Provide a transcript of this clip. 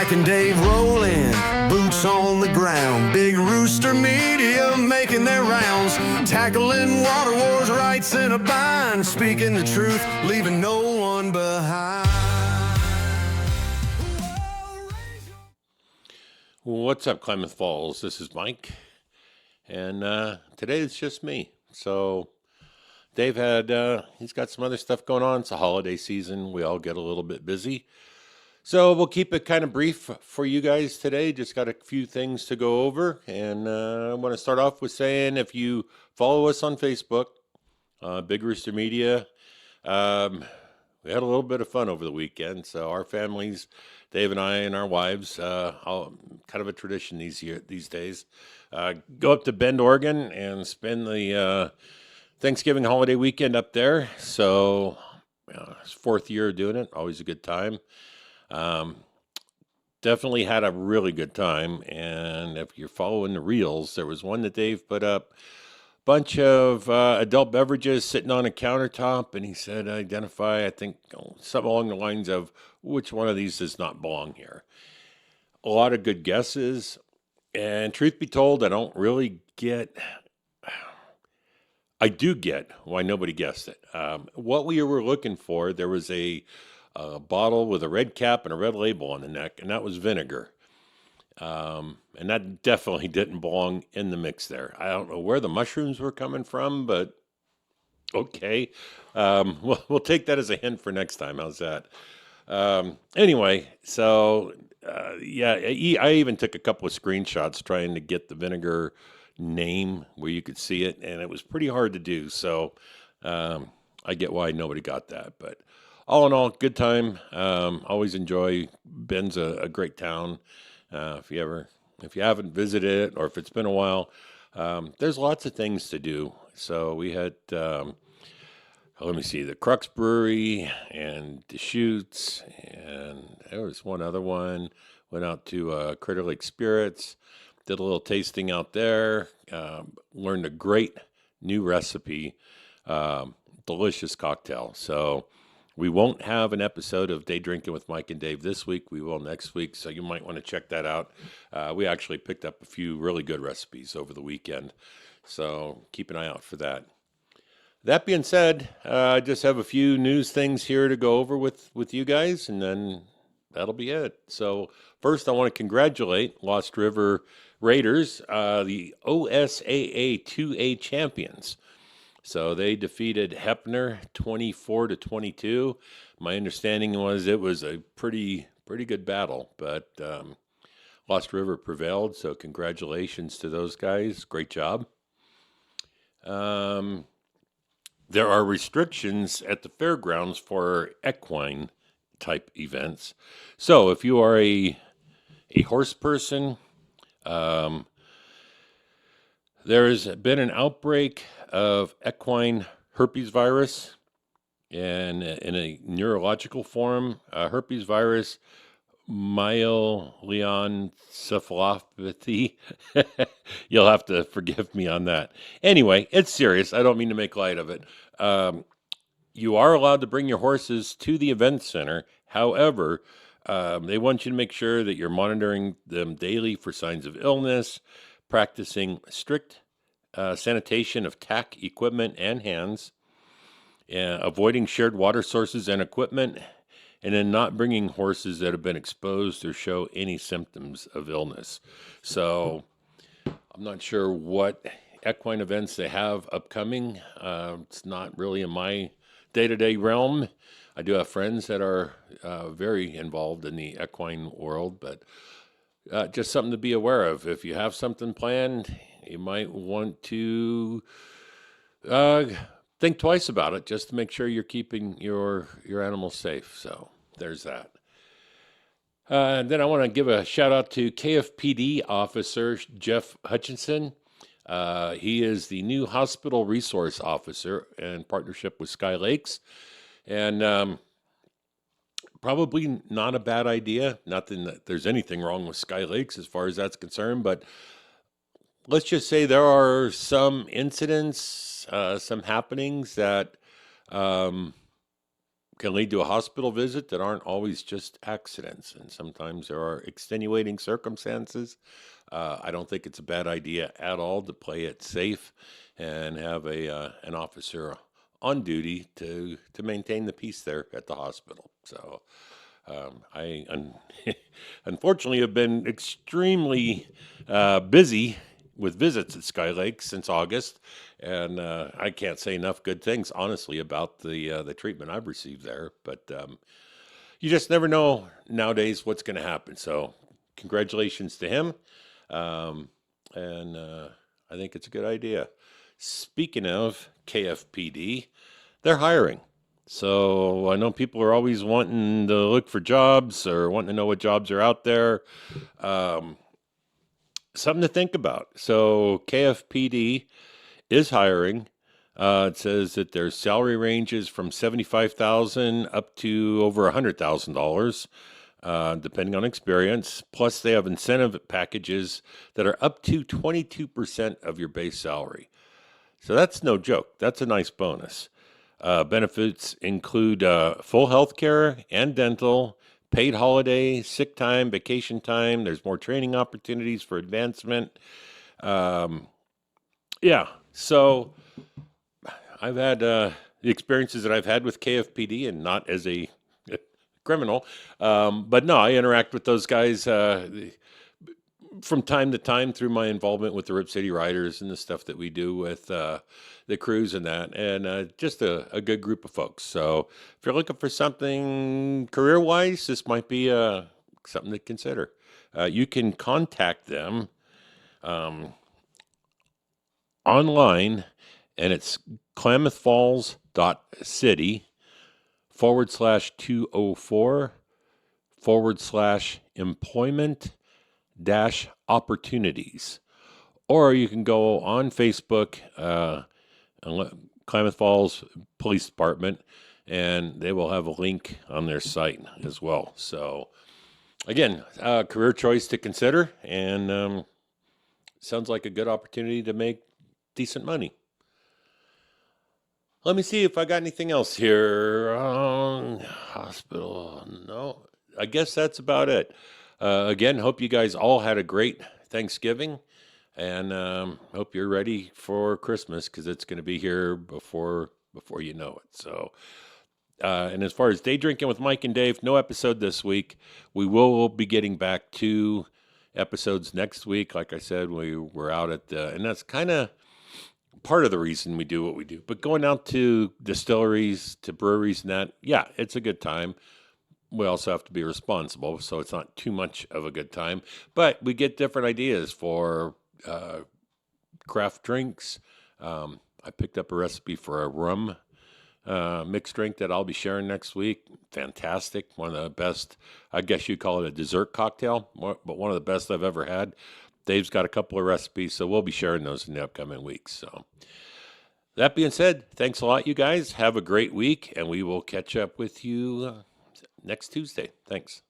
Mike and Dave rolling, boots on the ground. Big Rooster Media making their rounds. Tackling water wars, rights in a bind. Speaking the truth, leaving no one behind. What's up, Klamath Falls? This is Mike, and today it's just me. So Dave he's got some other stuff going on. It's a holiday season. We all get a little bit busy. So we'll keep it kind of brief for you guys today. Just got a few things to go over, and I want to start off with saying if you follow us on Facebook, Big Rooster Media, we had a little bit of fun over the weekend. So our families, Dave and I and our wives, kind of a tradition these days, go up to Bend, Oregon, and spend the Thanksgiving holiday weekend up there. So it's fourth year doing it. Always a good time. Definitely had a really good time. And if you're following the reels, there was one that Dave put up, bunch of adult beverages sitting on a countertop, and he said identify, I think, something along the lines of which one of these does not belong here. A lot of good guesses, and truth be told, I do get why nobody guessed it. What we were looking for, there was a bottle with a red cap and a red label on the neck, and that was vinegar. And that definitely didn't belong in the mix there. I don't know where the mushrooms were coming from, but okay. We'll take that as a hint for next time. How's that? Anyway, so I even took a couple of screenshots trying to get the vinegar name where you could see it, and it was pretty hard to do. So I get why nobody got that, but all in all, good time. Always enjoy. Bend's a great town. If you haven't visited it, or if it's been a while, there's lots of things to do. So we had, the Crux Brewery and Deschutes, and there was one other one. Went out to Crater Lake Spirits, did a little tasting out there, learned a great new recipe, delicious cocktail. So we won't have an episode of Day Drinking with Mike and Dave this week. We will next week, so you might want to check that out. We actually picked up a few really good recipes over the weekend, so keep an eye out for that. That being said, I just have a few news things here to go over with you guys, and then that'll be it. So first, I want to congratulate Lost River Raiders, the OSAA 2A champions. So they defeated Heppner 24-22. My understanding was it was a pretty good battle, but Lost River prevailed. So congratulations to those guys. Great job. There are restrictions at the fairgrounds for equine type events. So if you are a horse person, there's been an outbreak of equine herpes virus, and in a neurological form, herpes virus, myeleinencephalopathy. You'll have to forgive me on that. Anyway, it's serious. I don't mean to make light of it. You are allowed to bring your horses to the event center. However, they want you to make sure that you're monitoring them daily for signs of illness, practicing strict sanitation of tack, equipment, and hands, avoiding shared water sources and equipment, and then not bringing horses that have been exposed or show any symptoms of illness. So I'm not sure what equine events they have upcoming. It's not really in my day-to-day realm. I do have friends that are very involved in the equine world, but just something to be aware of. If you have something planned, you might want to think twice about it just to make sure you're keeping your animals safe. So there's that. And then I want to give a shout out to KFPD officer Jeff Hutchinson. He is the new hospital resource officer in partnership with Sky Lakes. And probably not a bad idea. Not that there's anything wrong with Sky Lakes as far as that's concerned, but let's just say there are some incidents, some happenings that can can lead to a hospital visit that aren't always just accidents, and sometimes there are extenuating circumstances. I don't think it's a bad idea at all to play it safe and have an officer on duty to maintain the peace there at the hospital. So I unfortunately have been extremely busy with visits at Sky Lake since August, and I can't say enough good things, honestly, about the treatment I've received there. But you just never know nowadays what's going to happen. So congratulations to him, and I think it's a good idea. Speaking of KFPD, they're hiring. So I know people are always wanting to look for jobs or wanting to know what jobs are out there. Something to think about. So KFPD is hiring. It says that their salary ranges from $75,000 up to over $100,000, depending on experience. Plus, they have incentive packages that are up to 22% of your base salary. So that's no joke. That's a nice bonus. Benefits include full health care and dental, paid holiday, sick time, vacation time. There's more training opportunities for advancement. Yeah, so I've had the experiences that I've had with KFPD, and not as a criminal, but no, I interact with those guys from time to time through my involvement with the Rip City Riders and the stuff that we do with the crews and that, and just a good group of folks. So if you're looking for something career-wise, this might be something to consider. You can contact them online, and it's klamathfalls.city/employment-opportunities. Or you can go on Facebook, Klamath Falls Police Department, and they will have a link on their site as well. So, again, career choice to consider, and sounds like a good opportunity to make decent money. Let me see if I got anything else here. Hospital, no. I guess that's about it. Again, hope you guys all had a great Thanksgiving, and hope you're ready for Christmas, because it's going to be here before you know it. So, and as far as Day Drinking with Mike and Dave, no episode this week. We will be getting back to episodes next week. Like I said, we were out at and that's kind of part of the reason we do what we do. But going out to distilleries, to breweries and that, yeah, it's a good time. We also have to be responsible, so it's not too much of a good time. But we get different ideas for craft drinks. I picked up a recipe for a rum mixed drink that I'll be sharing next week. Fantastic. One of the best, I guess you'd call it a dessert cocktail, but one of the best I've ever had. Dave's got a couple of recipes, so we'll be sharing those in the upcoming weeks. So that being said, thanks a lot, you guys. Have a great week, and we will catch up with you next Tuesday. Thanks.